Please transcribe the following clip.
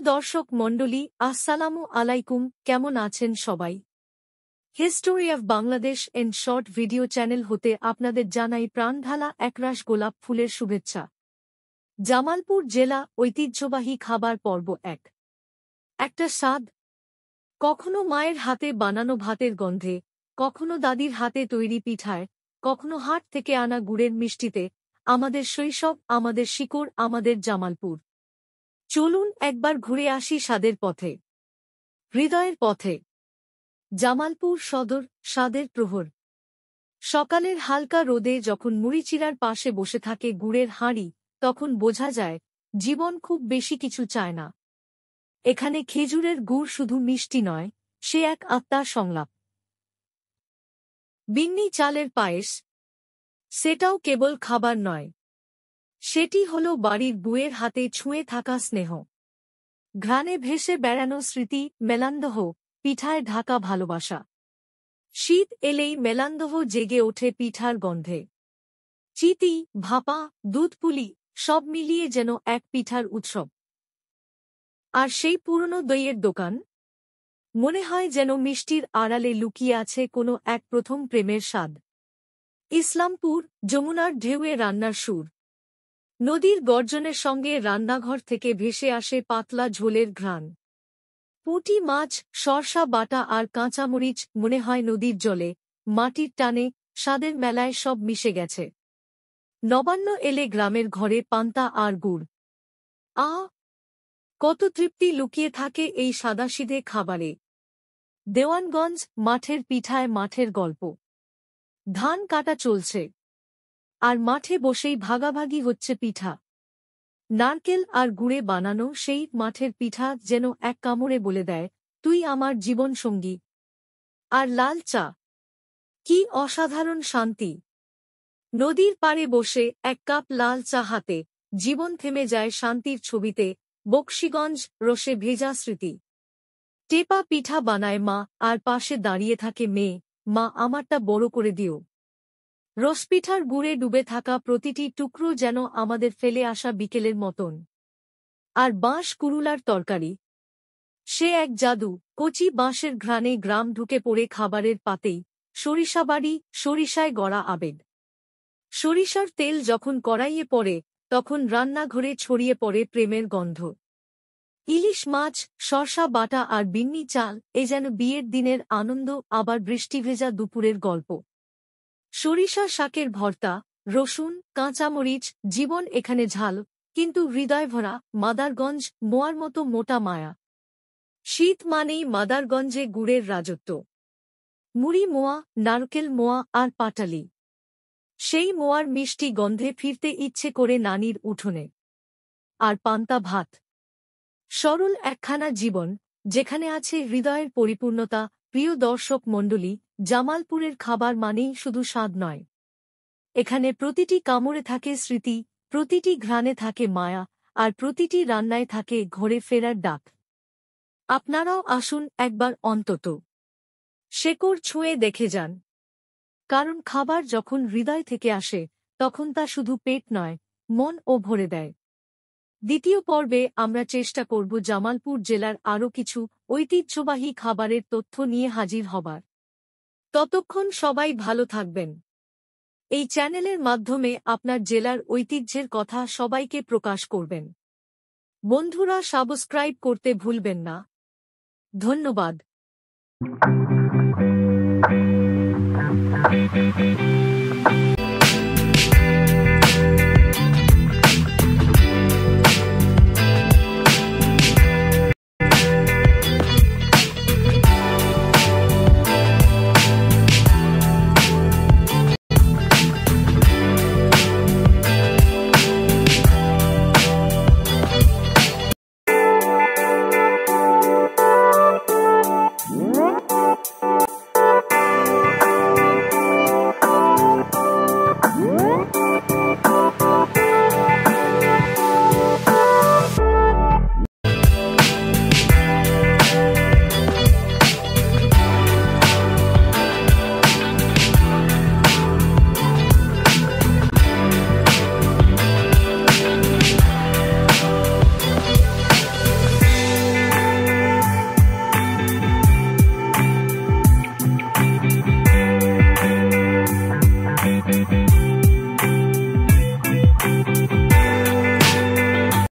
দর্শক মণ্ডলী, আসসালামু আলাইকুম। কেমন আছেন সবাই? History of Bangladesh and short video channel হতে আপনাদের জানাই প্রাণঢালা একরাশ গোলাপ ফুলের শুভেচ্ছা। জামালপুর জেলা ঐতিহ্যবাহী খাবার পর্ব একটা স্বাদ। কখনো মায়ের হাতে বানানো ভাতের গন্ধে, কখনো দাদির হাতে তৈরি পিঠায়, কখনো হাট থেকে আনা গুড়ের মিষ্টিতে। আমাদের শৈশব, আমাদের শিকড়, আমাদের জামালপুর। চলুন একবার ঘুরে আসি স্বাদের পথে, হৃদয়ের পথে। জামালপুর সদর, স্বাদের প্রহর। সকালের হালকা রোদে যখন মুড়িচিড়ার পাশে বসে থাকে গুড়ের হাঁড়ি, তখন বোঝা যায় জীবন খুব বেশি কিছু চায় না। এখানে খেজুরের গুড় শুধু মিষ্টি নয়, সে এক আত্মার সংলাপ। বিন্নি চালের পায়েস, সেটাও কেবল খাবার নয়, সেটি হল বাড়ির বুয়ের হাতে ছুঁয়ে থাকা স্নেহ। ঘ্রাণে ভেসে বেড়ানো স্মৃতি, মেলান্দহ, পিঠায় ঢাকা ভালোবাসা। শীত এলেই মেলান্দহ জেগে ওঠে পিঠার গন্ধে। চিতি, ভাপা, দুধপুলি, সব মিলিয়ে যেন এক পিঠার উৎসব। আর সেই পুরনো দইয়ের দোকান, মনে হয় যেন মিষ্টির আড়ালে লুকিয়ে আছে কোনো এক প্রথম প্রেমের স্বাদ। ইসলামপুর, যমুনার ঢেউয়ে রান্নার সুর। নদীর গর্জনের সঙ্গে রান্নাঘর থেকে ভেসে আসে পাতলা ঝোলের ঘ্রাণ। পুঁটি মাছ, সরষা বাটা আর কাঁচামরিচ, মনে হয় নদীর জলে, মাটির টানে, স্বাদের মেলায় সব মিশে গেছে। নবান্ন এলে গ্রামের ঘরে পান্তা আর গুড়। কত তৃপ্তি লুকিয়ে থাকে এই সাদাসিধে খাবারে। দেওয়ানগঞ্জ, মাঠের পিঠায় মাঠের গল্প। ধান কাটা চলছে, আর মাঠে বসেই ভাগাভাগি হচ্ছে পিঠা। নারকেল আর গুড়ে বানানো সেই মাঠের পিঠা যেন এক কামড়ে বলে দেয়, তুই আমার জীবন সঙ্গী। আর লাল চা, কি অসাধারণ শান্তি। নদীর পাড়ে বসে এক কাপ লাল চা হাতে, জীবন থেমে যায় শান্তির ছবিতে। বকশীগঞ্জ, রসে ভেজা স্মৃতি। টেপা পিঠা বানায় মা, আর পাশে দাঁড়িয়ে থাকে মেয়ে, মা আমারটা বড় করে দিও। রসপিঠার গুড়ে ডুবে থাকা প্রতিটি টুকরো যেন আমাদের ফেলে আসা বিকেলের মতন। আর বাঁশ কুরুলার তরকারি, সে এক জাদু। কচি বাঁশের ঘ্রাণে গ্রাম ঢুকে পড়ে খাবারের পাতেই। সরিষাবাড়ি, সরিষায় গড়া আবেগ। সরিষার তেল যখন কড়াইয়ে পড়ে, তখন রান্নাঘরে ছড়িয়ে পড়ে প্রেমের গন্ধ। ইলিশ মাছ, সরষা বাটা আর বিন্নি চাল, এ যেন বিয়ের দিনের আনন্দ, আবার বৃষ্টিভেজা দুপুরের গল্প। সরিষা শাকের ভর্তা, রসুন, কাঁচামরিচ, জীবন এখানে ঝাল, কিন্তু হৃদয়ভরা। মাদারগঞ্জ, মোয়ার মতো মোটা মায়া। শীত মানেই মাদারগঞ্জে গুড়ের রাজত্ব। মুড়ি মোয়া, নারকেল মোয়া আর পাটালি। সেই মোয়ার মিষ্টি গন্ধে ফিরতে ইচ্ছে করে নানির উঠোনে। আর পান্তা ভাত, সরল একখানা জীবন, যেখানে আছে হৃদয়ের পরিপূর্ণতা। প্রিয় দর্শক মণ্ডলী, জামালপুরের খাবার মানেই শুধু স্বাদ নয়। এখানে প্রতিটি কামড়ে থাকে স্মৃতি, প্রতিটি ঘ্রাণে থাকে মায়া, আর প্রতিটি রান্নায় থাকে ঘরে ফেরার ডাক। আপনারাও আসুন একবার অন্তত। শেকড় ছুঁয়ে দেখে যান। কারণ খাবার যখন হৃদয় থেকে আসে, তখন তা শুধু পেট নয়, মন ও ভরে দেয়। দ্বিতীয় পর্বে আমরা চেষ্টা করব জামালপুর জেলার আরও কিছু ঐতিহ্যবাহী খাবারের তথ্য নিয়ে হাজির হবার। ততক্ষণ সবাই ভালো থাকবেন। এই চ্যানেলের মাধ্যমে আপনার জেলার ঐতিহ্যের কথা সবাইকে প্রকাশ করবেন। বন্ধুরা, সাবস্ক্রাইব করতে ভুলবেন না। ধন্যবাদ।